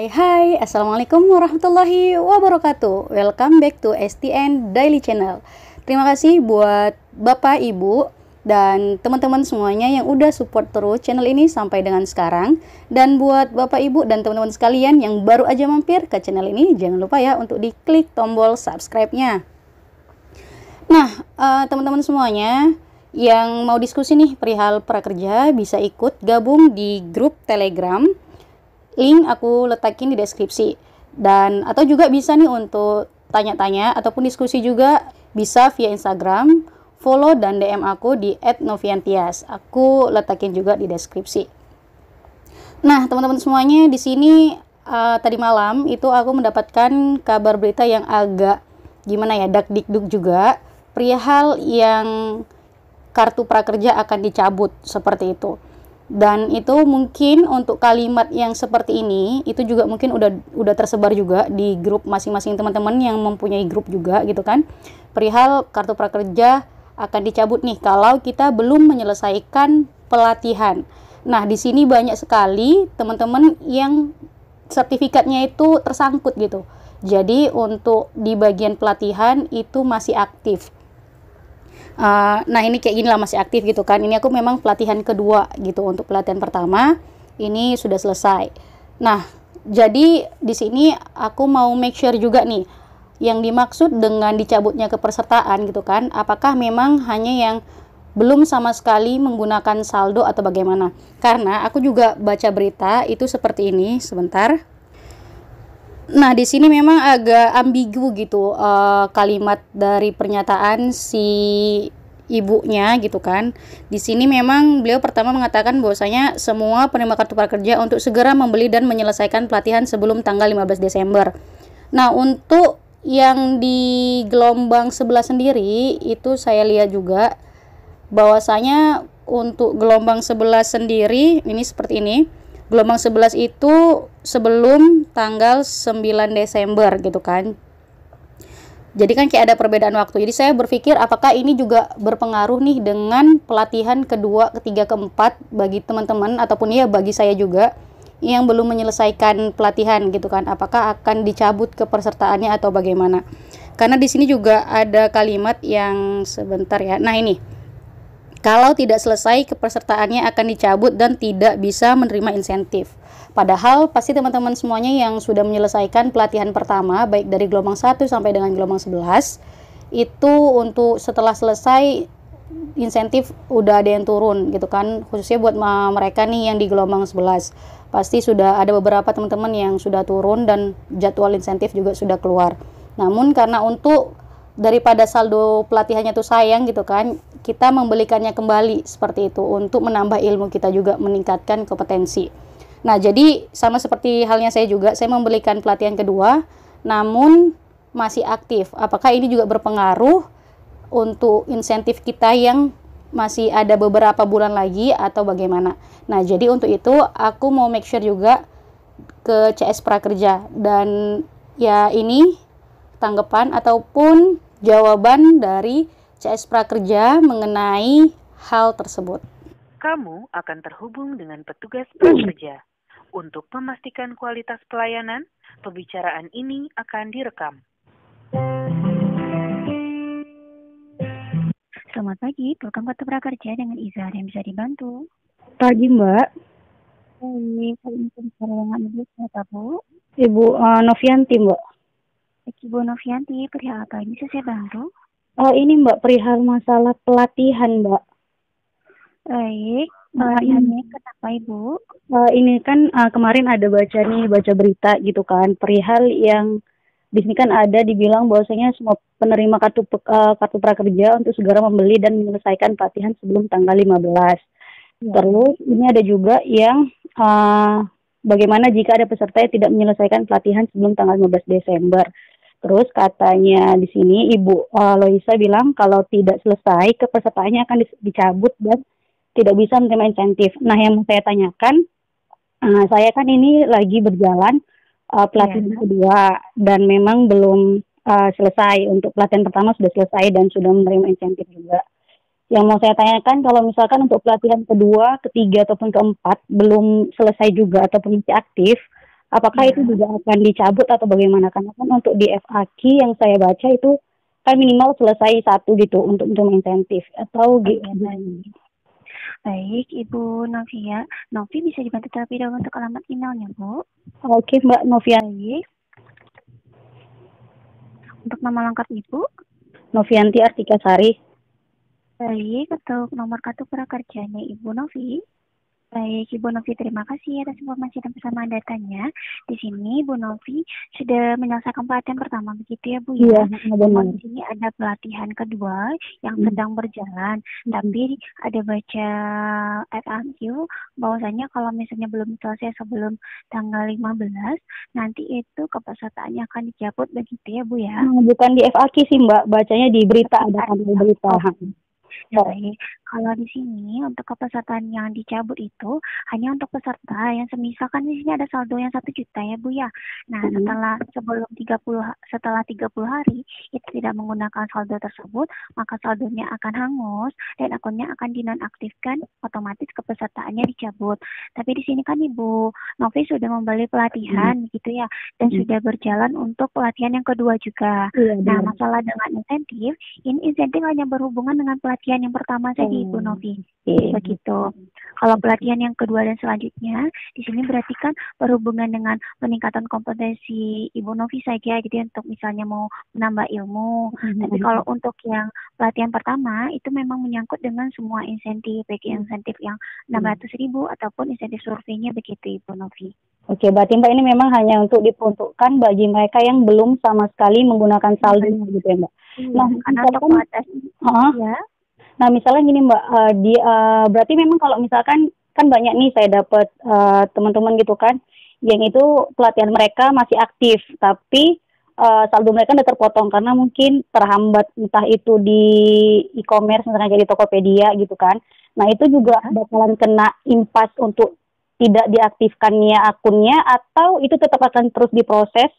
Hai, Assalamualaikum warahmatullahi wabarakatuh. Welcome back to STN Daily Channel. Terima kasih buat Bapak, Ibu, dan teman-teman semuanya yang udah support terus channel ini sampai dengan sekarang. Dan buat Bapak, Ibu, dan teman-teman sekalian yang baru aja mampir ke channel ini, jangan lupa ya untuk diklik tombol subscribe-nya. Nah, teman-teman semuanya yang mau diskusi nih perihal prakerja bisa ikut gabung di grup Telegram. Link aku letakin di deskripsi. Dan atau juga bisa nih untuk tanya-tanya ataupun diskusi juga bisa via Instagram, follow dan DM aku di @noviantias. Aku letakin juga di deskripsi. Nah, teman-teman semuanya, di sini tadi malam itu aku mendapatkan kabar berita yang agak gimana ya, dakdikduk juga, perihal yang kartu prakerja akan dicabut seperti itu. Dan itu mungkin untuk kalimat yang seperti ini itu juga mungkin udah tersebar juga di grup masing-masing teman-teman yang mempunyai grup juga gitu kan. Perihal kartu prakerja akan dicabut nih kalau kita belum menyelesaikan pelatihan. Nah, di sini banyak sekali teman-teman yang sertifikatnya itu tersangkut gitu. Jadi untuk di bagian pelatihan itu masih aktif. Nah, ini kayak gini lah, masih aktif gitu kan. Ini aku memang pelatihan kedua gitu. Untuk pelatihan pertama ini sudah selesai. Nah, jadi di sini aku mau make sure juga nih yang dimaksud dengan dicabutnya kepesertaan gitu kan, apakah memang hanya yang belum sama sekali menggunakan saldo atau bagaimana. Karena aku juga baca berita itu seperti ini, sebentar. Nah, di sini memang agak ambigu gitu kalimat dari pernyataan si ibunya gitu kan. Di sini memang beliau pertama mengatakan bahwasanya semua penerima kartu prakerja untuk segera membeli dan menyelesaikan pelatihan sebelum tanggal 15 Desember. Nah, untuk yang di gelombang 11 sendiri itu saya lihat juga bahwasanya untuk gelombang 11 sendiri ini seperti ini. Gelombang 11 itu sebelum tanggal 9 Desember gitu kan. Jadi kan kayak ada perbedaan waktu. Jadi saya berpikir apakah ini juga berpengaruh nih dengan pelatihan kedua, ketiga, keempat bagi teman-teman ataupun ya bagi saya juga yang belum menyelesaikan pelatihan gitu kan. Apakah akan dicabut kepesertaannya atau bagaimana? Karena di sini juga ada kalimat yang sebentar ya. Nah, ini. Kalau tidak selesai, kepesertaannya akan dicabut dan tidak bisa menerima insentif. Padahal pasti teman-teman semuanya yang sudah menyelesaikan pelatihan pertama, baik dari gelombang 1 sampai dengan gelombang 11, itu untuk setelah selesai insentif udah ada yang turun gitu kan. Khususnya buat mereka nih yang di gelombang 11. Pasti sudah ada beberapa teman-teman yang sudah turun dan jadwal insentif juga sudah keluar. Namun karena untuk daripada saldo pelatihannya tuh sayang gitu kan, kita membelikannya kembali seperti itu untuk menambah ilmu kita juga, meningkatkan kompetensi. Nah, jadi sama seperti halnya saya juga, saya membelikan pelatihan kedua namun masih aktif. Apakah ini juga berpengaruh untuk insentif kita yang masih ada beberapa bulan lagi atau bagaimana? Nah, jadi untuk itu aku mau make sure juga ke CS Prakerja, dan ya ini tanggapan ataupun jawaban dari CS Prakerja mengenai hal tersebut. Kamu akan terhubung dengan petugas prakerja. Untuk memastikan kualitas pelayanan, pembicaraan ini akan direkam. Selamat pagi, program kartu prakerja dengan Izar yang bisa dibantu. Pagi, Mbak. Baik, saya ingin bicara dengan Ibu siapa, Bu? Ibu Novianti, Mbak. Ibu Novianti, perihal apa ini bisa saya bantu? Ini Mbak, perihal masalah pelatihan, Mbak. Baik, pelatihannya kenapa Ibu? Ini kan kemarin ada baca berita gitu kan, perihal yang di sini kan ada dibilang bahwasanya semua penerima kartu prakerja untuk segera membeli dan menyelesaikan pelatihan sebelum tanggal 15. Ya. Terus ini ada juga yang bagaimana jika ada peserta yang tidak menyelesaikan pelatihan sebelum tanggal 15 Desember. Terus katanya di sini Ibu Loisa bilang kalau tidak selesai kepesertaannya akan dicabut dan tidak bisa menerima insentif. Nah, yang mau saya tanyakan, saya kan ini lagi berjalan pelatihan kedua dan memang belum selesai. Untuk pelatihan pertama sudah selesai dan sudah menerima insentif juga. Yang mau saya tanyakan, kalau misalkan untuk pelatihan kedua, ketiga ataupun keempat belum selesai juga ataupun masih aktif, Apakah itu juga akan dicabut atau bagaimana? Karena kan untuk di FAQ yang saya baca itu kan minimal selesai 1 gitu untuk insentif atau gimana? Baik, Ibu Novia. Novi bisa dibantu terlebih dahulu untuk alamat emailnya, Bu. Oke, Mbak Novian. Baik. Untuk nama lengkap Ibu? Novianti Artika Sari. Baik, untuk nomor kartu prakerjanya Ibu Novi. Baik, Ibu Novi, terima kasih atas informasi dan persamaan datanya. Di sini Ibu Novi sudah menyelesaikan pelatihan pertama, begitu ya Bu ya? Iya, Namun di sini ada pelatihan kedua yang sedang berjalan. Tapi ada baca FAQ bahwasanya kalau misalnya belum selesai sebelum tanggal 15, nanti itu kepesertaannya akan dicabut, begitu ya Bu ya? Bukan di FAQ sih Mbak, bacanya di berita, ada berita. Baik, kalau di sini untuk kepesertaan yang dicabut itu hanya untuk peserta yang semisalkan di sini ada saldo yang 1 juta ya Bu ya. Nah, setelah 30 hari itu tidak menggunakan saldo tersebut, maka saldonya akan hangus dan akunnya akan dinonaktifkan, otomatis kepesertaannya dicabut. Tapi di sini kan Ibu Novi sudah membeli pelatihan gitu ya, dan sudah berjalan untuk pelatihan yang kedua juga. Nah, masalah dengan insentif, ini insentif hanya berhubungan dengan pelatihan yang pertama saja Ibu Novi. Begitu. Kalau pelatihan yang kedua dan selanjutnya, di sini berarti kan berhubungan dengan peningkatan kompetensi Ibu Novi saja, jadi untuk misalnya mau menambah ilmu. Tapi kalau untuk yang pelatihan pertama, itu memang menyangkut dengan semua insentif, baik insentif yang 600.000 ataupun insentif surveinya, begitu Ibu Novi. Oke, berarti Mbak ini memang hanya untuk diperuntukkan bagi mereka yang belum sama sekali menggunakan saldo gitu ya Mbak. Nah, karena untuk ya. Nah, misalnya gini Mbak, berarti memang kalau misalkan kan banyak nih saya dapat teman-teman gitu kan, yang itu pelatihan mereka masih aktif, tapi saldo mereka udah terpotong karena mungkin terhambat entah itu di e-commerce misalnya kayak di Tokopedia gitu kan. Nah, itu juga bakalan kena impas untuk tidak diaktifkannya akunnya, atau itu tetap akan terus diproses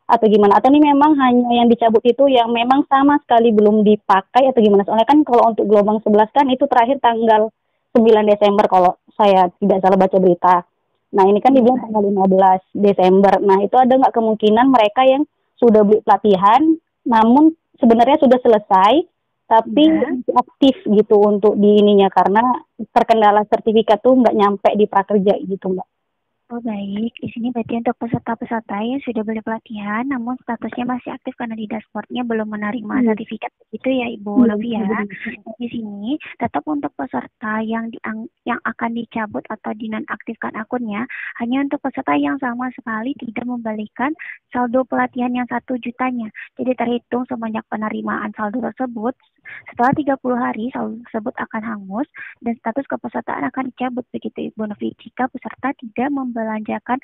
atau gimana? Atau ini memang hanya yang dicabut itu yang memang sama sekali belum dipakai atau gimana? Soalnya kan kalau untuk gelombang 11 kan itu terakhir tanggal 9 Desember kalau saya tidak salah baca berita. Nah, ini kan dibilang tanggal 15 Desember. Nah, itu ada nggak kemungkinan mereka yang sudah beli pelatihan namun sebenarnya sudah selesai tapi masih aktif gitu untuk di ininya karena terkendala sertifikat tuh nggak nyampe di prakerja gitu Mbak? Oh baik, di sini berarti untuk peserta-peserta yang sudah beli pelatihan, namun statusnya masih aktif karena di dashboardnya belum menerima sertifikat, begitu ya Ibu Novia. Di sini tetap untuk peserta yang akan dicabut atau dinonaktifkan akunnya, hanya untuk peserta yang sama sekali tidak membalikan saldo pelatihan yang 1 jutanya. Jadi terhitung sebanyak penerimaan saldo tersebut, setelah 30 hari saldo tersebut akan hangus dan status kepesertaan akan dicabut, begitu Ibu Novi, jika peserta tidak membelanjakan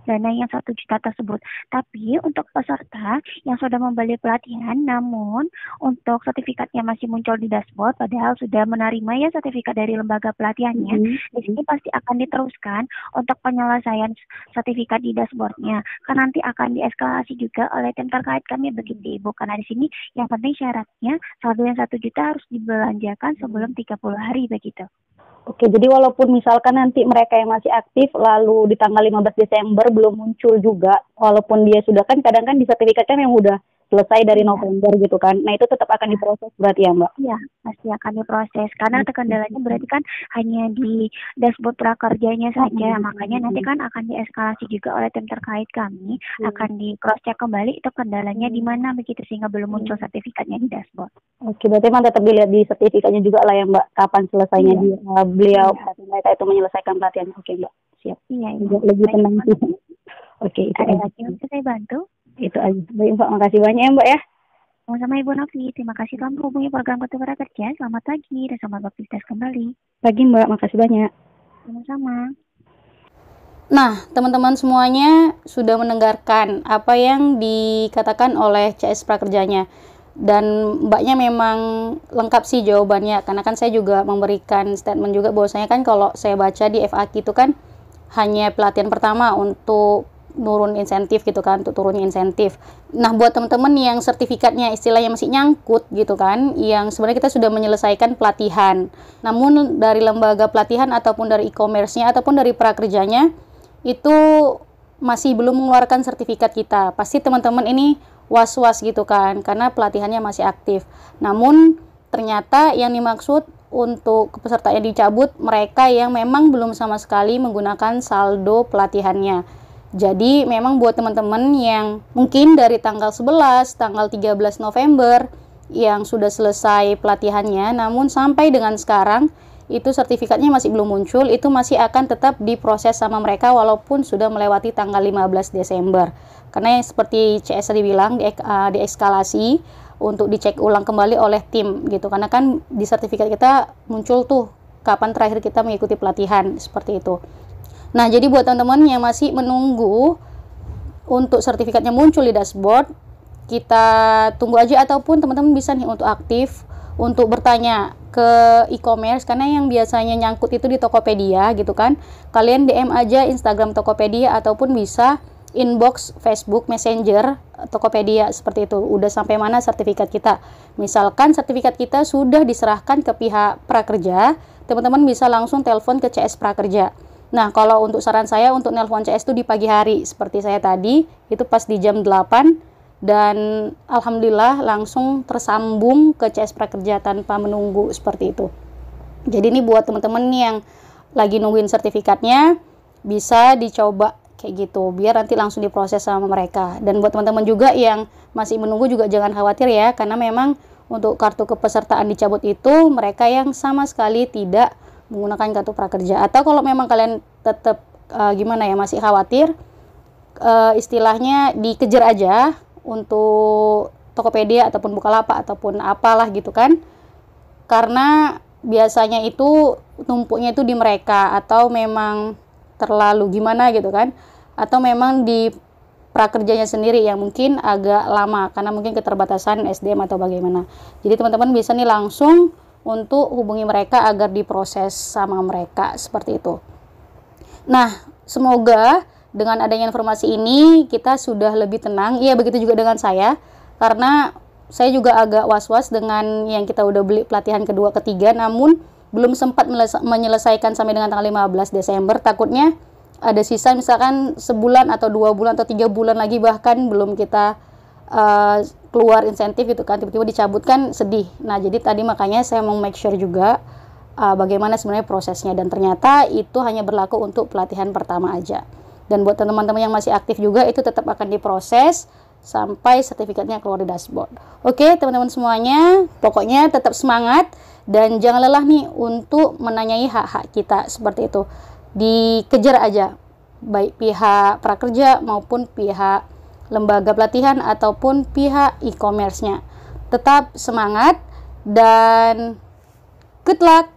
dana yang 1 juta tersebut. Tapi untuk peserta yang sudah membeli pelatihan namun untuk sertifikatnya masih muncul di dashboard padahal sudah menerima ya sertifikat dari lembaga pelatihannya, di sini pasti akan diteruskan untuk penyelesaian sertifikat di dashboardnya. Karena nanti akan dieskalasi juga oleh tim terkait kami, begitu Ibu. Karena di sini yang penting syaratnya saldo yang 1 juta harus dibelanjakan sebelum 30 hari, begitu. Oke, jadi walaupun misalkan nanti mereka yang masih aktif lalu di tanggal 15 Desember belum muncul juga, walaupun dia sudah kan kadang kan di sertifikatnya yang udah selesai dari November gitu kan. Nah, itu tetap akan diproses berarti ya, Mbak? Iya, pasti akan diproses. Karena kendalanya berarti kan hanya di dashboard prakerjanya saja. Makanya nanti kan akan dieskalasi juga oleh tim terkait kami, akan di cross check kembali itu kendalanya di mana, begitu, sehingga belum muncul sertifikatnya di dashboard. Oke, berarti memang tetap dilihat di sertifikatnya juga lah ya Mbak, kapan selesainya beliau mereka itu menyelesaikan pelatihan. Oke Mbak, siap. Iya, lebih tenang sih. Oke, itu ada lagi yang bisa saya bantu? Itu aja. Baik Mbak, makasih banyak ya Mbak ya. Sama-sama Ibu Novi, terima kasih telah menghubungi program Kartu Prakerja. Selamat pagi dan selamat beraktivitas kembali. Pagi Mbak, makasih banyak. Sama-sama. Nah, teman-teman semuanya sudah mendengarkan apa yang dikatakan oleh CS Prakerjanya. Dan Mbaknya memang lengkap sih jawabannya, karena kan saya juga memberikan statement juga bahwasanya kan kalau saya baca di FAQ itu kan hanya pelatihan pertama untuk nurun insentif gitu kan, untuk turunnya insentif. Nah, buat teman-teman yang sertifikatnya istilahnya masih nyangkut gitu kan, yang sebenarnya kita sudah menyelesaikan pelatihan, namun dari lembaga pelatihan ataupun dari e-commerce-nya ataupun dari prakerjanya itu masih belum mengeluarkan sertifikat kita. Pasti teman-teman ini was-was gitu kan, karena pelatihannya masih aktif. Namun ternyata yang dimaksud untuk peserta yang dicabut mereka yang memang belum sama sekali menggunakan saldo pelatihannya. Jadi memang buat teman-teman yang mungkin dari tanggal 11, tanggal 13 November yang sudah selesai pelatihannya, namun sampai dengan sekarang itu sertifikatnya masih belum muncul, itu masih akan tetap diproses sama mereka walaupun sudah melewati tanggal 15 Desember. Karena yang seperti CS tadi bilang, dieskalasi untuk dicek ulang kembali oleh tim gitu. Karena kan di sertifikat kita muncul tuh kapan terakhir kita mengikuti pelatihan, seperti itu. Nah, jadi buat teman-teman yang masih menunggu untuk sertifikatnya muncul di dashboard, kita tunggu aja, ataupun teman-teman bisa nih untuk aktif untuk bertanya ke e-commerce, karena yang biasanya nyangkut itu di Tokopedia gitu kan. Kalian DM aja Instagram Tokopedia ataupun bisa inbox Facebook Messenger Tokopedia, seperti itu. Udah sampai mana sertifikat kita? Misalkan sertifikat kita sudah diserahkan ke pihak prakerja, teman-teman bisa langsung telepon ke CS Prakerja. Nah, kalau untuk saran saya untuk nelpon CS itu di pagi hari, seperti saya tadi, itu pas di jam 8, dan alhamdulillah langsung tersambung ke CS Prakerja tanpa menunggu, seperti itu. Jadi ini buat teman-teman yang lagi nungguin sertifikatnya, bisa dicoba kayak gitu, biar nanti langsung diproses sama mereka. Dan buat teman-teman juga yang masih menunggu juga jangan khawatir ya, karena memang untuk kartu kepesertaan dicabut itu mereka yang sama sekali tidak menggunakan kartu prakerja. Atau kalau memang kalian tetap masih khawatir, istilahnya dikejar aja untuk Tokopedia ataupun Bukalapak ataupun apalah gitu kan, karena biasanya itu numpuknya itu di mereka, atau memang terlalu gimana gitu kan, atau memang di prakerjanya sendiri yang mungkin agak lama karena mungkin keterbatasan SDM atau bagaimana. Jadi teman-teman bisa nih langsung untuk hubungi mereka agar diproses sama mereka, seperti itu. Nah, semoga dengan adanya informasi ini kita sudah lebih tenang. Iya, begitu juga dengan saya, karena saya juga agak was-was dengan yang kita udah beli pelatihan kedua ketiga, namun belum sempat menyelesaikan sampai dengan tanggal 15 Desember. Takutnya ada sisa misalkan sebulan atau 2 bulan atau 3 bulan lagi bahkan belum kita keluar insentif gitu kan, tiba-tiba dicabut kan sedih. Nah, jadi tadi makanya saya mau make sure juga bagaimana sebenarnya prosesnya, dan ternyata itu hanya berlaku untuk pelatihan pertama aja. Dan buat teman-teman yang masih aktif juga itu tetap akan diproses sampai sertifikatnya keluar di dashboard. Oke, teman-teman semuanya, pokoknya tetap semangat dan jangan lelah nih untuk menanyai hak-hak kita, seperti itu. Dikejar aja, baik pihak prakerja maupun pihak lembaga pelatihan ataupun pihak e-commerce-nya. Tetap semangat dan good luck!